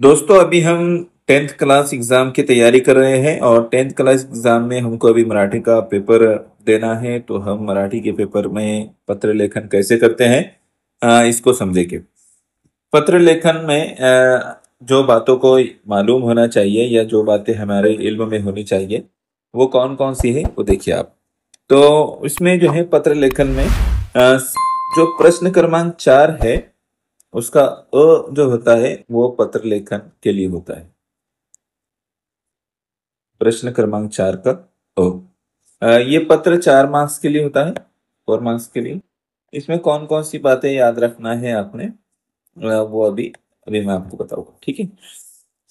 दोस्तों अभी हम 10th क्लास एग्जाम की तैयारी कर रहे हैं और 10th क्लास एग्जाम में हमको अभी मराठी का पेपर देना है। तो हम मराठी के पेपर में पत्र लेखन कैसे करते हैं इसको समझेंगे। पत्र लेखन में जो बातों को मालूम होना चाहिए या जो बातें हमारे इल्म में होनी चाहिए वो कौन कौन सी है वो देखिए आप। तो इसमें जो है पत्र लेखन में जो प्रश्न क्रमांक 4 है उसका जो होता है वो पत्र लेखन के लिए होता है। प्रश्न क्रमांक 4 का अ ये पत्र 4 मार्क्स के लिए होता है, 4 मार्क्स के लिए। इसमें कौन कौन सी बातें याद रखना है आपने, वो अभी अभी मैं आपको बताऊंगा, ठीक है।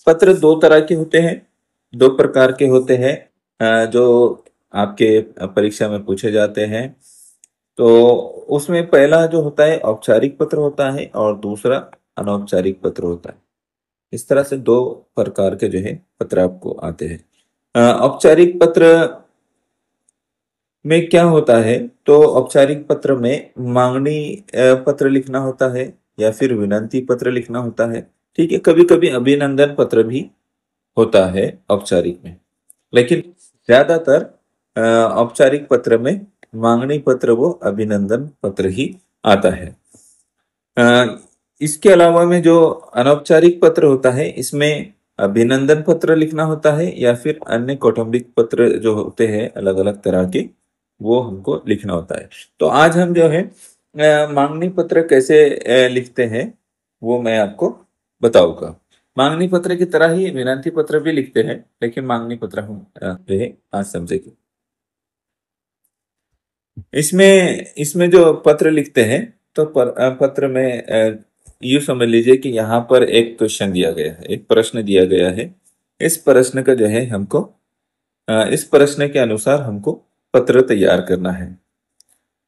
पत्र दो तरह के होते हैं, दो प्रकार के होते हैं जो आपके परीक्षा में पूछे जाते हैं। तो उसमें पहला जो होता है औपचारिक पत्र होता है और दूसरा अनौपचारिक पत्र होता है। इस तरह से दो प्रकार के जो है पत्र आपको आते हैं। औपचारिक पत्र में क्या होता है, तो औपचारिक पत्र में मांगनी पत्र लिखना होता है या फिर विनंती पत्र लिखना होता है, ठीक है। कभी कभी अभिनंदन पत्र भी होता है औपचारिक में, लेकिन ज्यादातर औपचारिक पत्र में मांगनी पत्र वो अभिनंदन पत्र ही आता है। अ, इसके अलावा में जो अनौपचारिक पत्र होता है इसमें अभिनंदन पत्र लिखना होता है या फिर अन्य कौटुंबिक पत्र जो होते हैं अलग अलग तरह के, वो हमको लिखना होता है। तो आज हम जो है मांगनी पत्र कैसे लिखते हैं वो मैं आपको बताऊंगा। मांगनी पत्र की तरह ही विनंती पत्र भी लिखते हैं, लेकिन मांगनी पत्र हम जो है आज समझेंगे। इसमें इसमें जो पत्र लिखते हैं तो पत्र में यूं समझ लीजिए कि यहाँ पर एक क्वेश्चन दिया गया है, एक प्रश्न दिया गया है। इस प्रश्न का जो है हमको इस प्रश्न के अनुसार हमको पत्र तैयार करना है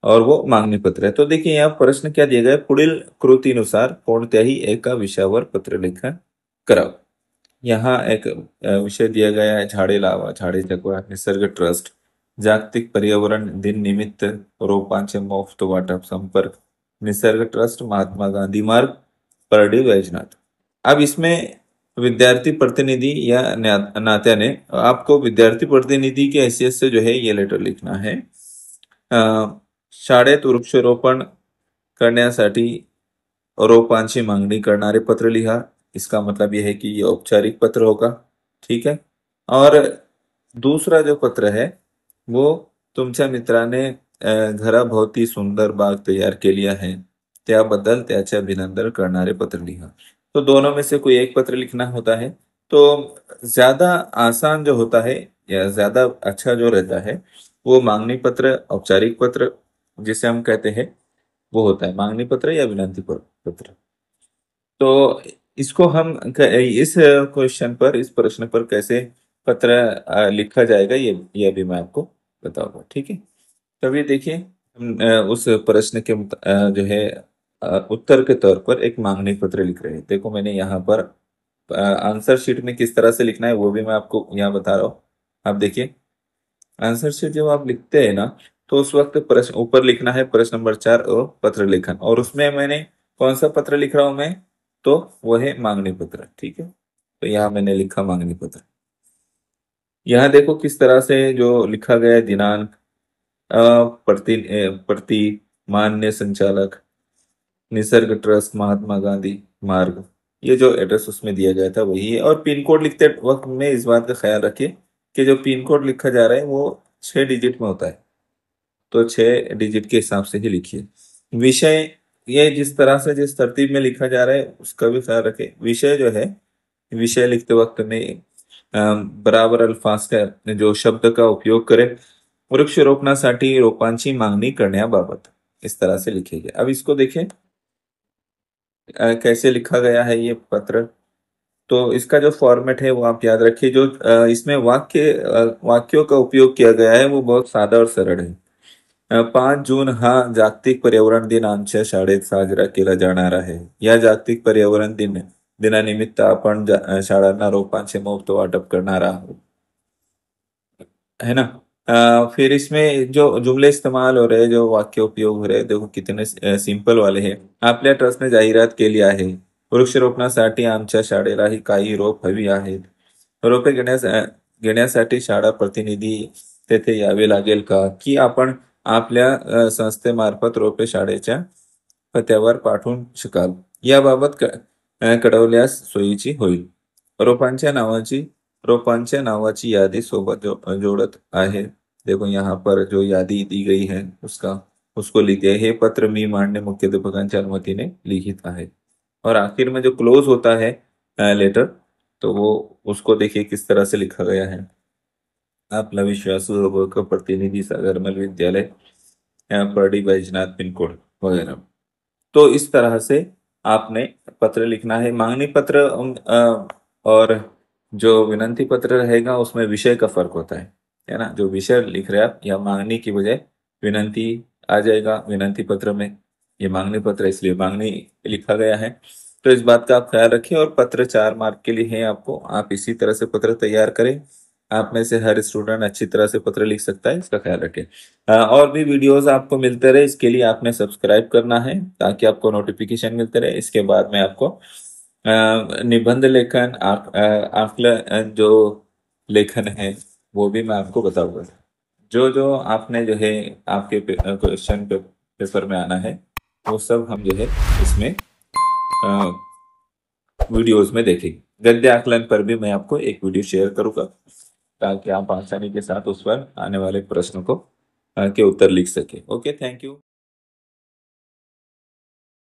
और वो मांगनी पत्र है। तो देखिए यहाँ प्रश्न क्या दिया गया है, पुढील कृतीनुसार कोणत्याही एका विषयावर पत्र लेखन करावं। यहाँ एक विषय दिया गया है, झाडे लावा झाडे जगवा निसर्ग ट्रस्ट, जागतिक पर्यावरण दिन निमित्त रोपांचे मुफ्त वाटप संपर्क निसर्ग ट्रस्ट महात्मा गांधी मार्ग परडी वैजनाथ। अब इसमें विद्यार्थी प्रतिनिधि या नात्याने आपको विद्यार्थी प्रतिनिधि की हैसियत से जो है ये लेटर लिखना है। शाळेत वृक्षारोपण करण्यासाठी रोपांची मागणी करणारे पत्र लिहा। इसका मतलब यह है कि ये औपचारिक पत्र होगा, ठीक है। और दूसरा जो पत्र है वो तुमच्या मित्राने घराभोवती सुंदर बाग तैयार केली आहे त्याबद्दल त्याचे अभिनंदन करणारे पत्र लिहा। तो दोनों में से कोई एक पत्र लिखना होता है। तो ज्यादा आसान जो होता है या ज्यादा अच्छा जो रहता है वो मांगनी पत्र, औपचारिक पत्र जिसे हम कहते हैं वो होता है मांगनी पत्र या विनंती पत्र। तो इसको हम इस क्वेश्चन पर, इस प्रश्न पर कैसे पत्र लिखा जाएगा ये भी मैं आपको बताऊंगा, ठीक है। तभी देखिए हम उस प्रश्न के जो है उत्तर के तौर पर एक मांगनी पत्र लिख रहे हैं। देखो मैंने यहाँ पर आंसर शीट में किस तरह से लिखना है वो भी मैं आपको यहाँ बता रहा हूँ। आप देखिए आंसर शीट जब आप लिखते हैं ना तो उस वक्त प्रश्न ऊपर लिखना है प्रश्न नंबर 4 और पत्र लेखन, और उसमें मैंने कौन सा पत्र लिख रहा हूं मैं, तो वो है मांगनी पत्र, ठीक है। तो यहाँ मैंने लिखा मांगनी पत्र। यहाँ देखो किस तरह से जो लिखा गया है, दिनांक प्रति मान्य संचालक निसर्ग ट्रस्ट महात्मा गांधी मार्ग, ये जो एड्रेस उसमें दिया गया था वही है। और पिन कोड लिखते वक्त में इस बात का ख्याल रखिए कि जो पिन कोड लिखा जा रहा है वो 6 डिजिट में होता है, तो 6 डिजिट के हिसाब से ही लिखिए। विषय, ये जिस तरह से जिस तरतीब में लिखा जा रहा है उसका भी ख्याल रखें। विषय जो है, विषय लिखते वक्त में बराबर अल्फाज का जो शब्द का उपयोग करें। वृक्षारोपणासाठी रोपांची मागणी करण्याबाबत इस तरह से लिखेंगे। अब इसको देखें कैसे लिखा गया है ये पत्र। तो इसका जो फॉर्मेट है वो आप याद रखिए। जो इसमें वाक्यों का उपयोग किया गया है वो बहुत सादा और सरल है। 5 जून हा जागतिक पर्यावरण दिन आमच्या शाळेत साजरा केला जाणार आहे। या जागतिक पर्यावरण दिनानिमित्त आपण शाळांना रोपांचे मुफ्त वाटप करणार आहोत, है ना। फिर इसमें जो जुमले इस्तेमाल हो रहे हैं, जो वाक्य उपयोग हो रहे हैं, देखो कितने सिंपल वाले हैं। आपल्या ट्रस्टने जाहिरात केली आहे, वृक्षारोपणासाठी आमच्या शाळेलाही काही रोप हवी आहेत. रोपे घेण्यासाठी शाळा प्रतिनिधी तेथे यावे लागेल का, की आपण आपल्या संस्थेमार्फत रोपे शाळेच्या पत्यावर पाठवून शकाल? याबाबत कळवल्यास सोयीची होईल. रोपांच्या नावाची रोपांच्या नावाची यादी सोबत जोड़त आहे। देखो यहाँ पर जो यादी दी गई है उसको लिखिए। हे पत्र मी माननीय मुख्याध्यापकांच्या अनुमतीने लिखित आहे। और आखिर में जो क्लोज होता है लेटर, तो वो उसको देखिए किस तरह से लिखा गया है। आपला विश्वासू प्रतिनिधि सागरमल विद्यालय, परडी बैजनाथ पिन कोड वगैरह। तो इस तरह से आपने पत्र लिखना है। मांगनी पत्र और जो विनंती पत्र रहेगा उसमें विषय का फर्क होता है ना। जो विषय लिख रहे हैं आप, या मांगनी की बजाय विनंती आ जाएगा विनंती पत्र में। ये मांगनी पत्र इसलिए मांगनी लिखा गया है, तो इस बात का आप ख्याल रखिए। और पत्र 4 मार्क के लिए है आपको, आप इसी तरह से पत्र तैयार करें। आप में से हर स्टूडेंट अच्छी तरह से पत्र लिख सकता है, इसका ख्याल रखें। और भी वीडियोस आपको मिलते रहे, इसके लिए आपने सब्सक्राइब करना है ताकि आपको नोटिफिकेशन मिलते रहे। इसके बाद में आपको निबंध लेखन, आकलन जो लेखन है वो भी मैं आपको बताऊंगा। जो जो आपने जो है आपके क्वेश्चन पेपर में आना है, वो सब हम जो है इसमें वीडियोस में देखेंगे। गद्य आकलन पर भी मैं आपको एक वीडियो शेयर करूंगा ताकि आप आसानी के साथ उस पर आने वाले प्रश्नों को के उत्तर लिख सके। Okay, thank you.